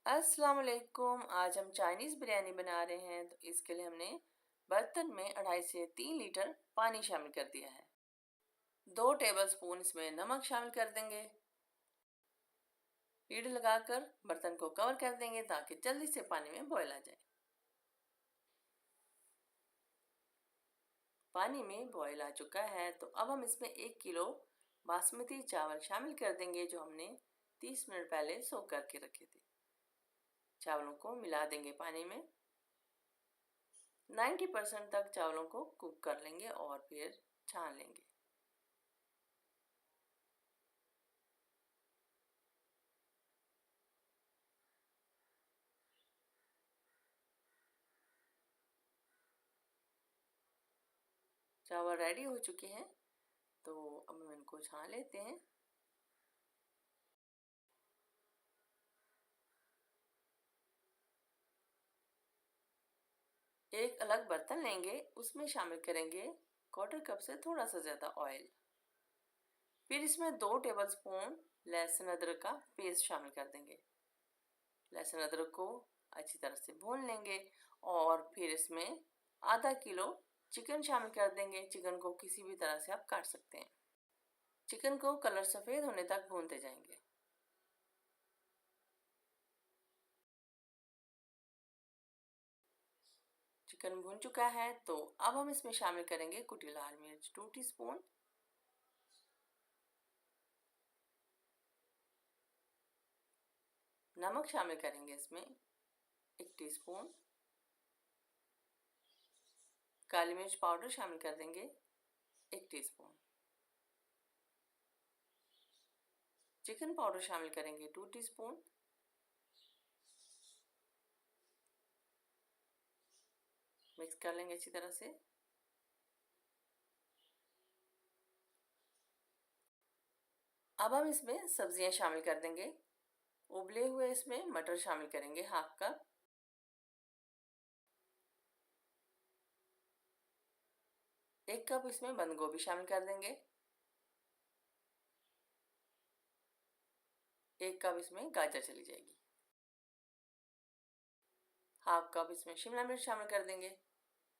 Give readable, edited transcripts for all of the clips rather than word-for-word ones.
अस्सलाम वालेकुम। आज हम चाइनीज़ बिरयानी बना रहे हैं। तो इसके लिए हमने बर्तन में 2.5 से 3 लीटर पानी शामिल कर दिया है। 2 टेबलस्पून इसमें नमक शामिल कर देंगे। लीड लगाकर बर्तन को कवर कर देंगे ताकि जल्दी से पानी में बॉयल आ जाए। पानी में बॉयल आ चुका है तो अब हम इसमें 1 किलो बासमती चावल शामिल कर देंगे जो हमने 30 मिनट पहले सोक करके रखे थे। चावलों को मिला देंगे पानी में। 90% तक चावलों को कुक कर लेंगे और फिर छान लेंगे। चावल रेडी हो चुके हैं तो अब हम इनको छान लेते हैं। एक अलग बर्तन लेंगे, उसमें शामिल करेंगे 1/4 कप से थोड़ा सा ज़्यादा ऑयल। फिर इसमें 2 टेबलस्पून लहसुन अदरक का पेस्ट शामिल कर देंगे। लहसुन अदरक को अच्छी तरह से भून लेंगे और फिर इसमें आधा किलो चिकन शामिल कर देंगे। चिकन को किसी भी तरह से आप काट सकते हैं। चिकन को कलर सफ़ेद होने तक भूनते जाएंगे। चिकन भून चुका है तो अब हम इसमें शामिल करेंगे कुटी लाल मिर्च 2 टीस्पून, नमक शामिल करेंगे इसमें 1 टीस्पून, काली मिर्च पाउडर शामिल कर देंगे 1 टीस्पून, चिकन पाउडर शामिल करेंगे 2 टीस्पून, मिक्स कर लेंगे अच्छी तरह से। अब हम इसमें सब्जियां शामिल कर देंगे। उबले हुए इसमें मटर शामिल करेंगे हाफ कप, एक कप इसमें बंद गोभी शामिल कर देंगे, 1 कप इसमें गाजर चली जाएगी, हाफ कप इसमें शिमला मिर्च शामिल कर देंगे।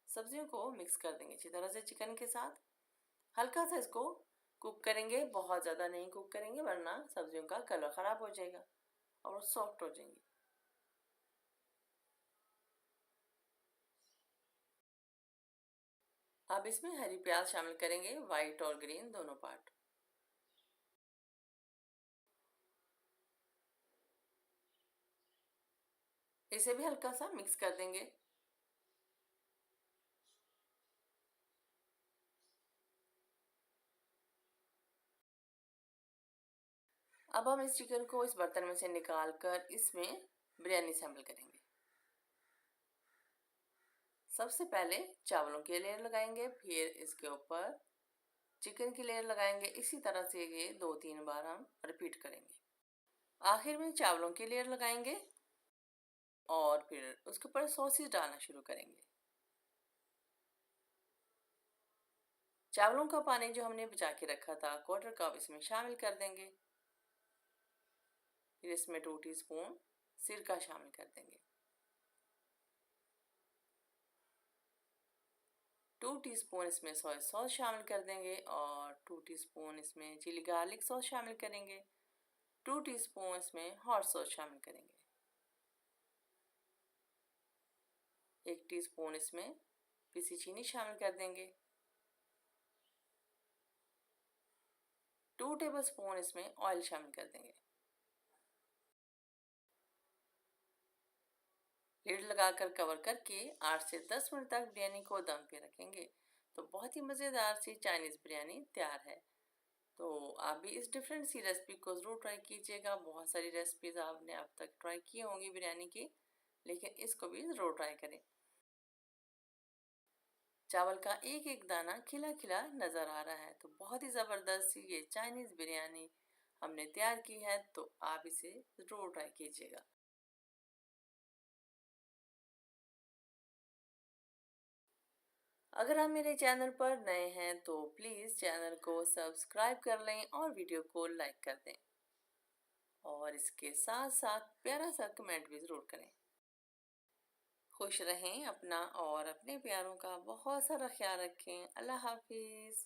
सब्जियों को मिक्स कर देंगे अच्छी तरह से चिकन के साथ। हल्का सा इसको कुक करेंगे, बहुत ज़्यादा नहीं कुक करेंगे वरना सब्जियों का कलर ख़राब हो जाएगा और वो सॉफ्ट हो जाएंगी। अब इसमें हरी प्याज शामिल करेंगे, वाइट और ग्रीन दोनों पार्ट। इसे भी हल्का सा मिक्स कर देंगे। अब हम इस चिकन को इस बर्तन में से निकाल कर इसमें बिरयानी शामिल करेंगे। सबसे पहले चावलों की लेयर लगाएंगे, फिर इसके ऊपर चिकन की लेयर लगाएंगे। इसी तरह से ये 2-3 बार हम रिपीट करेंगे। आखिर में चावलों की लेयर लगाएंगे और फिर उसके ऊपर सॉसेस डालना शुरू करेंगे। चावलों का पानी जो हमने बचा के रखा था 1/4 कप इसमें शामिल कर देंगे। फिर इसमें 2 टीस्पून सिरका शामिल कर देंगे, 2 टीस्पून इसमें सोया सॉस शामिल कर देंगे और 2 टीस्पून इसमें चिली गार्लिक सॉस शामिल करेंगे, 2 टीस्पून इसमें हॉट सॉस शामिल करेंगे, 1 टीस्पून इसमें पिसी चीनी शामिल कर देंगे, 2 टेबलस्पून इसमें ऑयल शामिल कर देंगे। लीड लगाकर कवर करके 8 से 10 मिनट तक बिरयानी को दम पे रखेंगे तो बहुत ही मज़ेदार सी चाइनीज़ बिरयानी तैयार है। तो आप भी इस डिफरेंट सी रेसिपी को ज़रूर ट्राई कीजिएगा। बहुत सारी रेसिपीज़ आपने अब तक ट्राई की होंगी बिरयानी की, लेकिन इसको भी ज़रूर ट्राई करें। चावल का एक एक दाना खिला खिला नज़र आ रहा है तो बहुत ही ज़बरदस्त सी ये चाइनीज़ बिरयानी हमने तैयार की है। तो आप इसे ज़रूर ट्राई कीजिएगा। अगर आप मेरे चैनल पर नए हैं तो प्लीज़ चैनल को सब्सक्राइब कर लें और वीडियो को लाइक कर दें और इसके साथ साथ प्यारा सा कमेंट भी ज़रूर करें। खुश रहें, अपना और अपने प्यारों का बहुत सारा ख्याल रखें। अल्लाह हाफिज़।